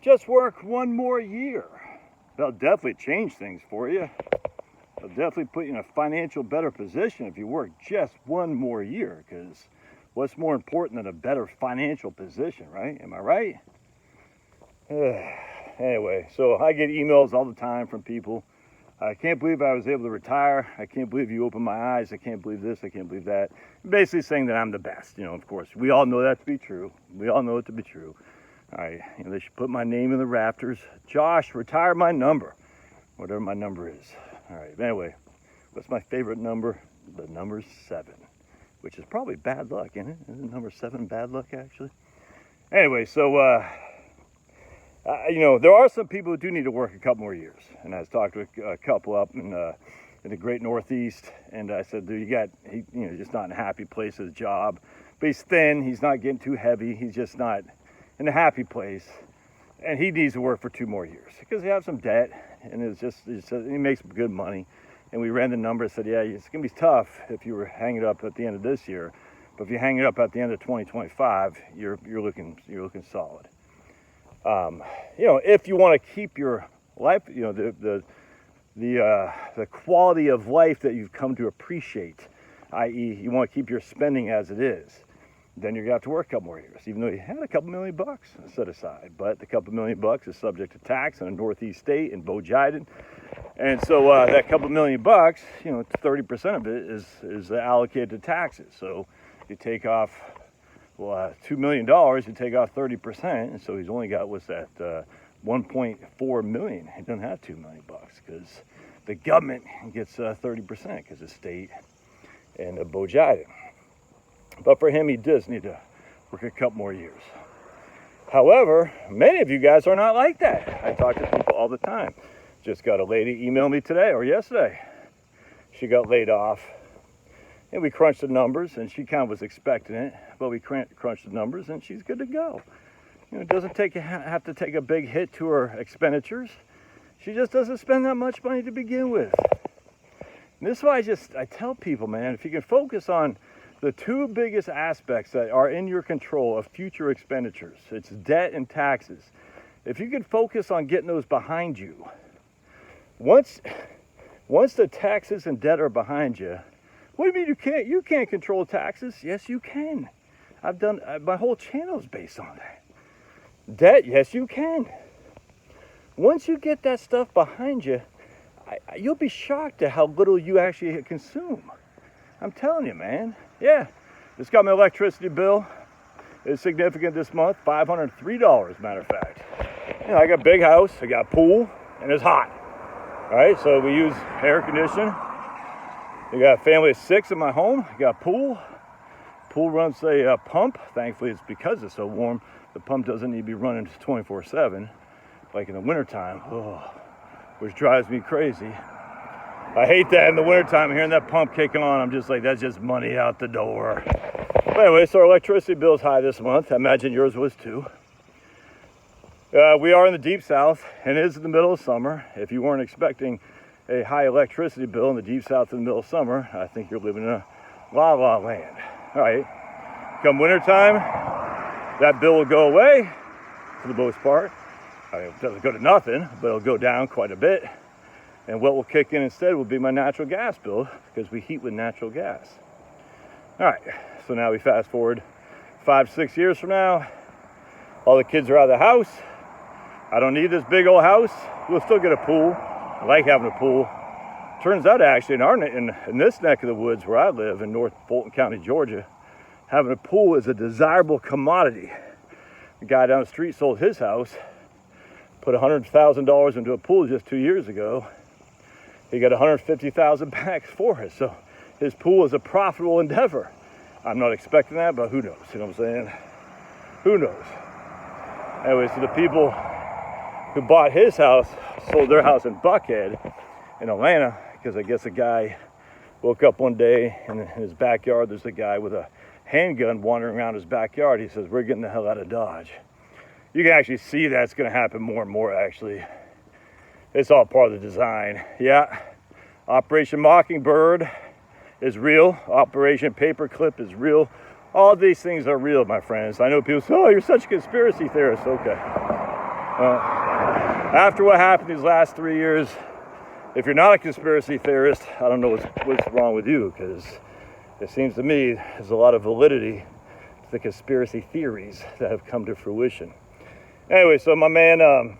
Just work one more year. That'll definitely change things for you. It'll definitely put you in a financial better position if you work just one more year, because what's more important than a better financial position, right? Am I right? Anyway, so I get emails all the time from people. I can't believe I was able to retire. I can't believe you opened my eyes. I can't believe this. I can't believe that. Basically saying that I'm the best. You know, of course, we all know that to be true. We all know it to be true. All right, you know, they should put my name in the rafters. Josh, retire my number, whatever my number is. All right, anyway, what's my favorite number? The number 7, which is probably bad luck, isn't it? Isn't number 7 bad luck, actually? Anyway, so, you know, there are some people who do need to work a couple more years. And I was talking to a couple up in the great Northeast, and I said, dude, you know, just not in a happy place at his job. But he's thin, he's not getting too heavy, he's just not in a happy place. And he needs to work for 2 more years because he has some debt, and he makes good money. And we ran the number and said, yeah, it's gonna be tough if you were hanging it up at the end of this year. But if you hang it up at the end of 2025, you're looking solid. You know, if you want to keep your life, you know, the quality of life that you've come to appreciate, i.e., you want to keep your spending as it is, then you're gonna have to work a couple more years, even though you had a couple $1 million set aside. But the couple $1 million is subject to tax in a Northeast state in Bojiden, and so that couple $1 million, you know, 30% of it is allocated to taxes. So you take off. Well, $2 million, you take off 30%, and so he's only got, what's that, 1.4 million. He doesn't have $2 million because the government gets 30% because it's state and Bojiden. But for him, he does need to work a couple more years. However, many of you guys are not like that. I talk to people all the time. Just got a lady email me today or yesterday. She got laid off. And we crunched the numbers, and she kind of was expecting it, but we crunched the numbers, and she's good to go. You know, it doesn't have to take a big hit to her expenditures. She just doesn't spend that much money to begin with. And this is why I tell people, man, if you can focus on the 2 biggest aspects that are in your control of future expenditures, it's debt and taxes. If you can focus on getting those behind you, once the taxes and debt are behind you, what do you mean you can't control taxes? Yes, you can. I've done, my whole channel is based on that. Debt, yes, you can. Once you get that stuff behind you, you'll be shocked at how little you actually consume. I'm telling you, man. Yeah, just got my electricity bill. It's significant this month, $503, matter of fact. You know, I got a big house, I got a pool, and it's hot. All right, so we use air conditioning. We got a family of 6 in my home. We got a pool. Pool runs a pump. Thankfully, it's because it's so warm. The pump doesn't need to be running 24/7, like in the wintertime, which drives me crazy. I hate that in the wintertime, hearing that pump kick on. I'm just like, that's just money out the door. But anyway, so our electricity bill is high this month. I imagine yours was too. We are in the deep south, and it is in the middle of summer. If you weren't expecting a high electricity bill in the deep south in the middle of summer, I think you're living in a la land. All right, come wintertime, that bill will go away for the most part. I mean, it doesn't go to nothing, but it'll go down quite a bit. And what will kick in instead will be my natural gas bill, because we heat with natural gas. All right, so now we fast forward 5-6 years from now. All the kids are out of the house. I don't need this big old house. We'll still get a pool. I like having a pool. Turns out, actually, in this neck of the woods where I live in North Fulton County, Georgia, having a pool is a desirable commodity. The guy down the street sold his house, put $100,000 into a pool just 2 years ago. He got $150,000 back for it. So his pool is a profitable endeavor. I'm not expecting that, but who knows? You know what I'm saying? Who knows? Anyway, so the people who bought his house sold their house in Buckhead in Atlanta, because I guess a guy woke up one day and in his backyard there's a guy with a handgun wandering around his backyard. He says, we're getting the hell out of Dodge. You can actually see that's going to happen more and more, actually. It's all part of the design. Yeah, Operation Mockingbird is real. Operation Paperclip is real. All these things are real, my friends. I know people say, oh, you're such a conspiracy theorist. Okay. After what happened these last 3 years, if you're not a conspiracy theorist, I don't know what's wrong with you, because it seems to me there's a lot of validity to the conspiracy theories that have come to fruition. Anyway, so my man,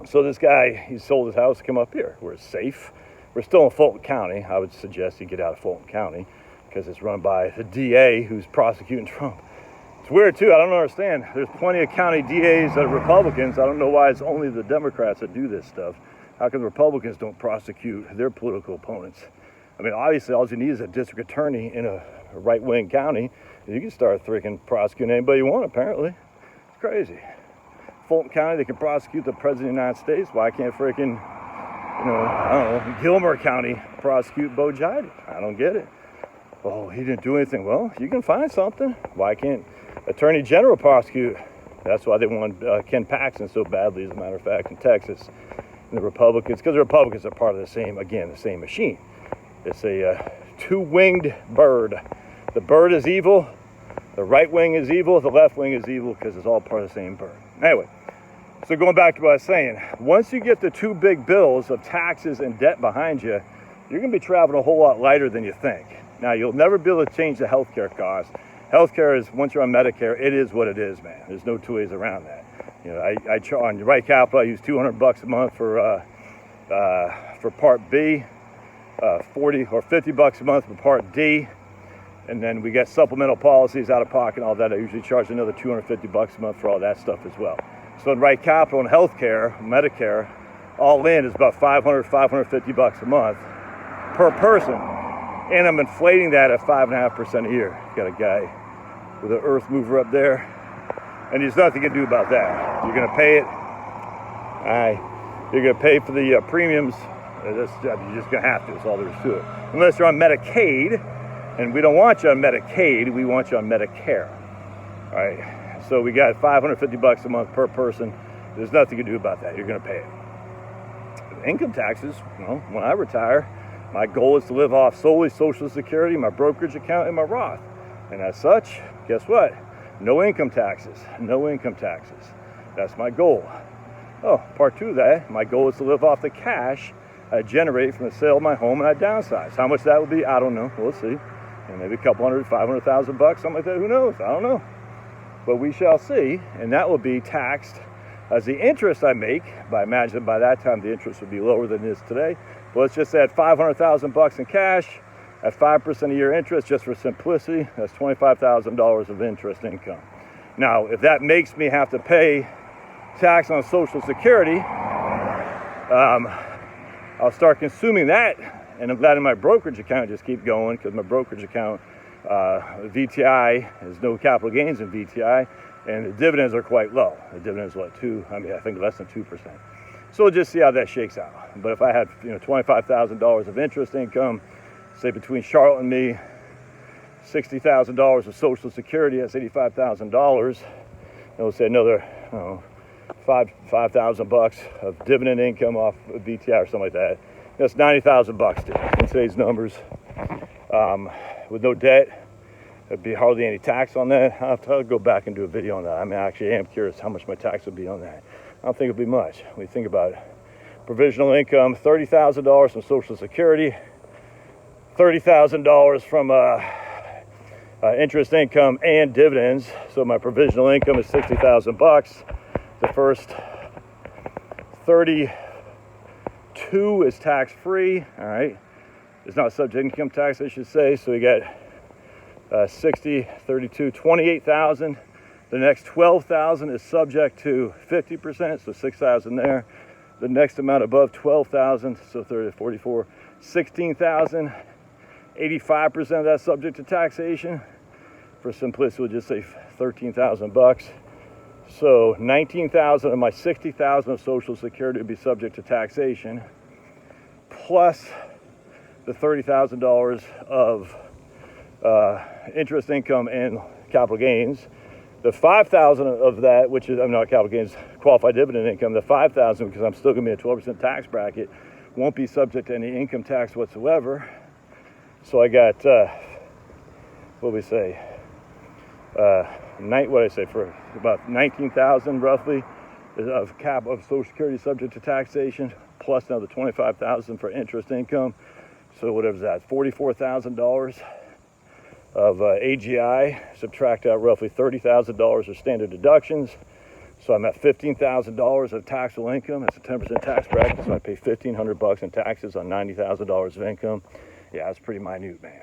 so this guy, he sold his house to come up here. We're safe. We're still in Fulton County. I would suggest you get out of Fulton County because it's run by the DA who's prosecuting Trump. It's weird too. I don't understand. There's plenty of county DAs that are Republicans. I don't know why it's only the Democrats that do this stuff. How come the Republicans don't prosecute their political opponents? I mean, obviously, all you need is a district attorney in a right-wing county, and you can start freaking prosecuting anybody you want, apparently. It's crazy. Fulton County, they can prosecute the President of the United States. Why can't freaking, I don't know, Gilmer County prosecute Bo Jiden? I don't get it. Oh, he didn't do anything. Well, you can find something. Why can't Attorney General prosecute? That's why they want Ken Paxton so badly, as a matter of fact, in Texas. And the Republicans, because the Republicans are part of the same machine. It's a two-winged bird. The bird is evil, the right wing is evil, the left wing is evil, because it's all part of the same bird. Anyway, so going back to what I was saying, once you get the two big bills of taxes and debt behind you, you're going to be traveling a whole lot lighter than you think. Now, you'll never be able to change the healthcare costs. Healthcare is, once you're on Medicare, it is what it is, man. There's no two ways around that. I on Right Capital, I use $200 a month for Part B, 40 or $50 a month for Part D, and then we get supplemental policies out of pocket and all that. I usually charge another $250 a month for all that stuff as well. So in Right Capital and healthcare, Medicare, all in is about $550 a month per person, and I'm inflating that at 5.5% a year. Got a guy with an earth mover up there, and there's nothing you can do about that. You're going to pay it. You're going to pay for the premiums. You're just going to have to. That's all there is to it. Unless you're on Medicaid, and we don't want you on Medicaid. We want you on Medicare. All right. So we got $550 a month per person. There's nothing you can do about that. You're going to pay it. Income taxes. Well, when I retire, my goal is to live off solely Social Security, my brokerage account, and my Roth. And as such, guess what? No income taxes. No income taxes. That's my goal. Oh, part two of that, my goal is to live off the cash I generate from the sale of my home, and I downsize. How much that would be, I don't know. We'll see. And maybe a couple hundred, $500,000, something like that. Who knows? I don't know. But we shall see. And that will be taxed as the interest I make. I imagine by that time the interest would be lower than it is today. But let's just add $500,000 in cash at 5% a year interest, just for simplicity. That's $25,000 of interest income. Now, if that makes me have to pay tax on Social Security, I'll start consuming that, and I'm glad in my brokerage account just keep going, because my brokerage account, VTI, there's no capital gains in VTI, and the dividends are quite low. The dividends are I think less than 2%. So we'll just see how that shakes out. But if I had $25,000 of interest income, say between Charlotte and me, $60,000 of Social Security, that's $85,000. And we'll say another, $5,000 of dividend income off of VTI or something like that. That's $90,000 in today's numbers. With no debt, there'd be hardly any tax on that. I'll have to go back and do a video on that. I mean, I actually am curious how much my tax would be on that. I don't think it'd be much. When you think about it, provisional income, $30,000 from Social Security, $30,000 from interest income and dividends. So my provisional income is $60,000. The first 32 is tax-free. All right, it's not subject to income tax, I should say. So we got 60, 32, 28,000. The next 12,000 is subject to 50%, so 6,000 there. The next amount above 12,000, so 30, 44, 16,000. 85% of that subject to taxation. For simplicity, we'll just say $13,000. So 19,000 of my 60,000 of Social Security would be subject to taxation, plus the $30,000 of interest income and capital gains. The 5,000 of that, which is, I'm not capital gains, qualified dividend income, the 5,000, because I'm still going to be in a 12% tax bracket, won't be subject to any income tax whatsoever. So I got, what do we say? For about 19,000 roughly of cap of Social Security subject to taxation, plus another $25,000 for interest income. So whatever's that, $44,000 of AGI. Subtract out roughly $30,000 of standard deductions. So I'm at $15,000 of taxable income. That's a 10% tax bracket. So I pay $1,500 in taxes on $90,000 of income. Yeah, that's pretty minute, man.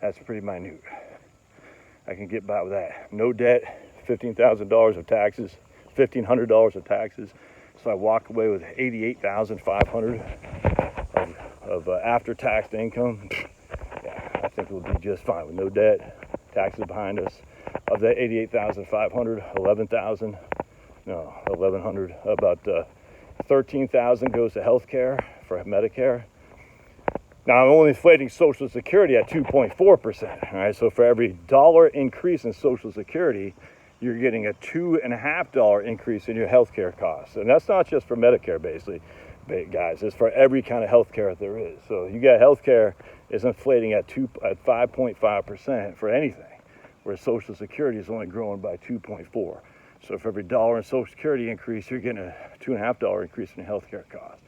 That's pretty minute. I can get by with that. No debt, $15,000 of taxes, $1,500 of taxes. So I walk away with $88,500 of after-tax income. Yeah, I think we'll be just fine with no debt, taxes behind us. Of that $88,500, $1,100, about $13,000 goes to health care for Medicare. Now, I'm only inflating Social Security at 2.4%. All right, so for every dollar increase in Social Security, you're getting a $2.50 increase in your health care costs. And that's not just for Medicare, basically, guys. It's for every kind of health care there is. So you got health care is inflating at 5.5% for anything, where Social Security is only growing by 2.4. So for every dollar in Social Security increase, you're getting a $2.50 increase in health care costs.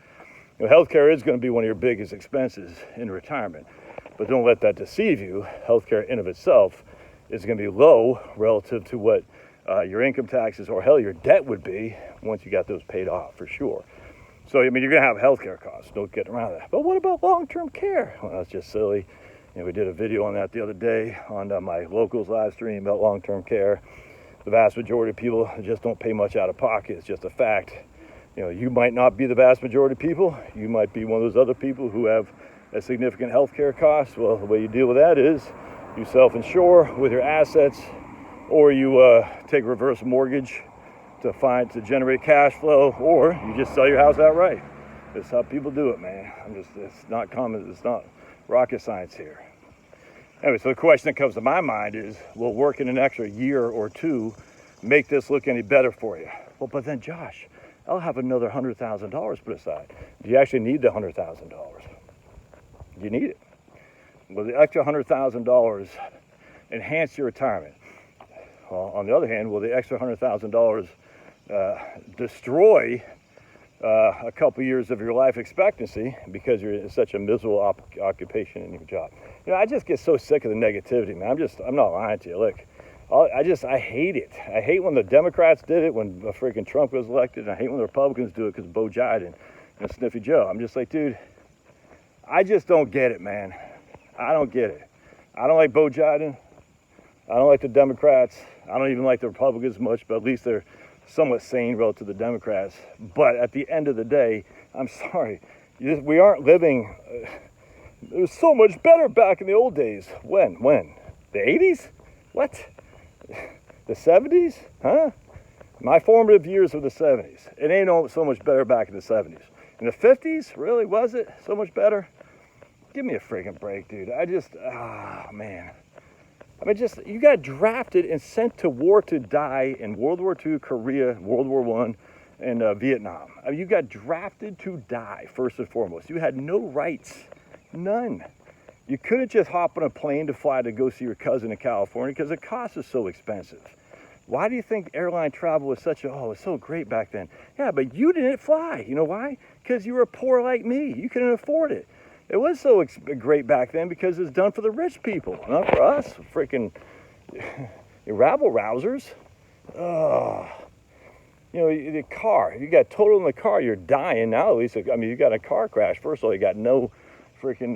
You know, healthcare is going to be one of your biggest expenses in retirement, but don't let that deceive you. Healthcare in of itself is going to be low relative to what your income taxes or hell your debt would be once you got those paid off, for sure. So I mean, you're going to have healthcare costs. Don't get around that. But what about long-term care? Well, that's just silly. You know, we did a video on that the other day on my locals live stream about long-term care. The vast majority of people just don't pay much out of pocket. It's just a fact. You know, you might not be the vast majority of people. You might be one of those other people who have a significant health care cost. Well, the way you deal with that is you self-insure with your assets, or you take a reverse mortgage to generate cash flow, or you just sell your house outright. That's how people do it, man. It's not common. It's not rocket science here. Anyway, so the question that comes to my mind is, will working an extra year or two make this look any better for you? Well, but then, Josh, I'll have another $100,000 put aside. Do you actually need the $100,000? Do you need it? Will the extra $100,000 enhance your retirement? Well, on the other hand, will the extra $100,000 destroy a couple years of your life expectancy because you're in such a miserable occupation in your job? You know, I just get so sick of the negativity, man. I'm not lying to you. Look, I hate it. I hate when the Democrats did it, when freaking Trump was elected, and I hate when the Republicans do it because Bo Biden and Sniffy Joe. I'm just like, dude, I just don't get it, man. I don't get it. I don't like Bo Biden. I don't like the Democrats. I don't even like the Republicans much, but at least they're somewhat sane relative to the Democrats. But at the end of the day, I'm sorry, we aren't living. It was so much better back in the old days. When? The 80s? What? The 70s? Huh? My formative years were the 70s. It ain't so much better back in the 70s. In the 50s? Really? Was it so much better? Give me a freaking break, dude. Man. I mean, you got drafted and sent to war to die in World War II, Korea, World War I, and Vietnam. I mean, you got drafted to die, first and foremost. You had no rights. None. You couldn't just hop on a plane to fly to go see your cousin in California because the cost is so expensive. Why do you think airline travel was it was so great back then? Yeah, but you didn't fly. You know why? Because you were poor like me. You couldn't afford it. It was so great back then because it was done for the rich people, not for us, freaking rabble-rousers. You know, the car, you got totaled in the car, you're dying now. At least, I mean, you got a car crash. First of all, you got no freaking,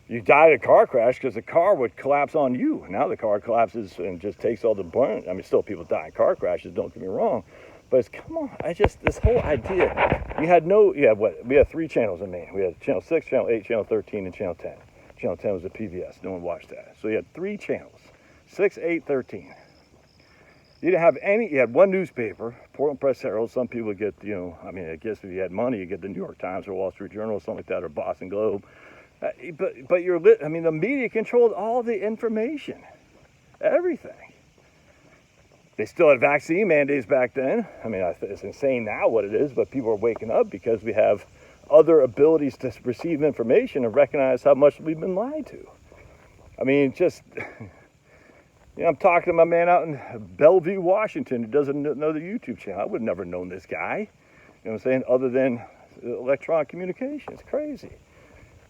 you died in a car crash because the car would collapse on you. Now the car collapses and just takes all the brunt. I mean, still people die in car crashes, don't get me wrong. But come on, this whole idea, we had 3 channels in Maine. We had Channel 6, Channel 8, Channel 13, and Channel 10. Channel 10 was a PBS. No one watched that. So you had 3 channels, 6, 8, 13. You didn't have you had one newspaper, Portland Press Herald. Some people get, I guess if you had money, you get the New York Times or Wall Street Journal or something like that, or Boston Globe. But the media controlled all the information, everything. They still had vaccine mandates back then. I mean, it's insane now what it is, but people are waking up because we have other abilities to receive information and recognize how much we've been lied to. I mean, You know, I'm talking to my man out in Bellevue, Washington, who doesn't know the YouTube channel. I would have never known this guy. You know what I'm saying? Other than electronic communication. It's crazy.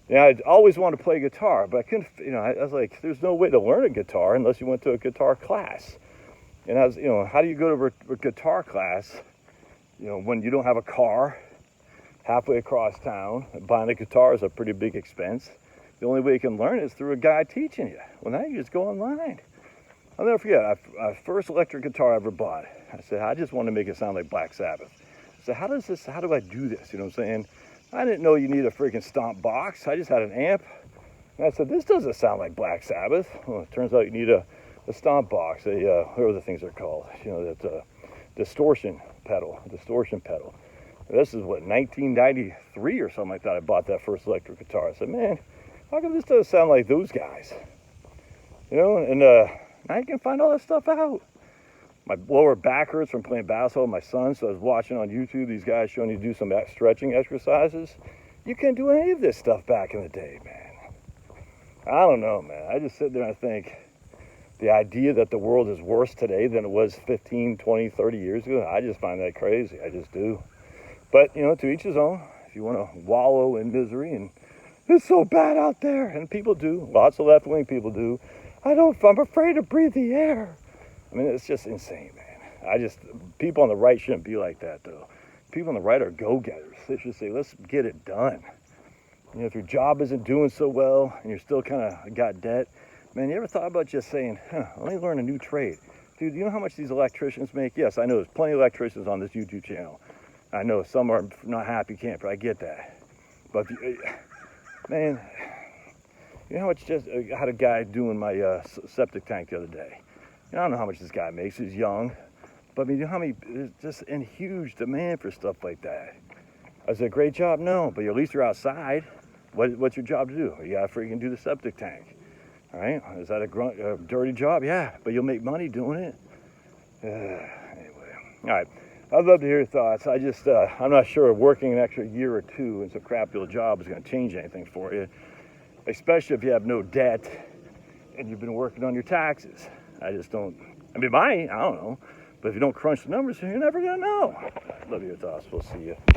Yeah, I always wanted to play guitar, but I couldn't, you know, I was like, there's no way to learn a guitar unless you went to a guitar class. And I was, you know, how do you go to a guitar class, you know, when you don't have a car halfway across town? Buying a guitar is a pretty big expense. The only way you can learn is through a guy teaching you. Well, now you just go online. I'll never forget, my first electric guitar I ever bought. I said, I just want to make it sound like Black Sabbath. I said, how do I do this? You know what I'm saying? I didn't know you need a freaking stomp box. I just had an amp. And I said, this doesn't sound like Black Sabbath. Well, it turns out you need a stomp box, whatever the things are called. You know, that distortion pedal. This is what, 1993 or something like that. I bought that first electric guitar. I said, man, how come this doesn't sound like those guys? You know, and now you can find all that stuff out. My lower back hurts from playing basketball with my son, so I was watching on YouTube these guys showing you to do some stretching exercises. You couldn't do any of this stuff back in the day, man. I don't know, man. I just sit there and I think the idea that the world is worse today than it was 15, 20, 30 years ago, I just find that crazy. I just do. But, you know, to each his own. If you want to wallow in misery and it's so bad out there, and people do, lots of left-wing people do, I'm afraid to breathe the air. I mean, it's just insane, man. People on the right shouldn't be like that, though. People on the right are go-getters. They should say, let's get it done. You know, if your job isn't doing so well and you're still kind of got debt, man, you ever thought about just saying, let me learn a new trade? Dude, you know how much these electricians make? Yes, I know there's plenty of electricians on this YouTube channel. I know some are not happy camper. I get that. But, man, you know how much I had a guy doing my septic tank the other day. I don't know how much this guy makes. He's young. But I mean, you know how many, there's just in huge demand for stuff like that. I said, great job? No, but at least you're outside. What's your job to do? You got to freaking do the septic tank. All right? Is that a dirty job? Yeah, but you'll make money doing it. Anyway. All right. I'd love to hear your thoughts. I'm not sure working an extra year or two in some crappy little job is going to change anything for you, especially if you have no debt and you've been working on your taxes. I don't know. But if you don't crunch the numbers, you're never going to know. Love your thoughts. We'll see you.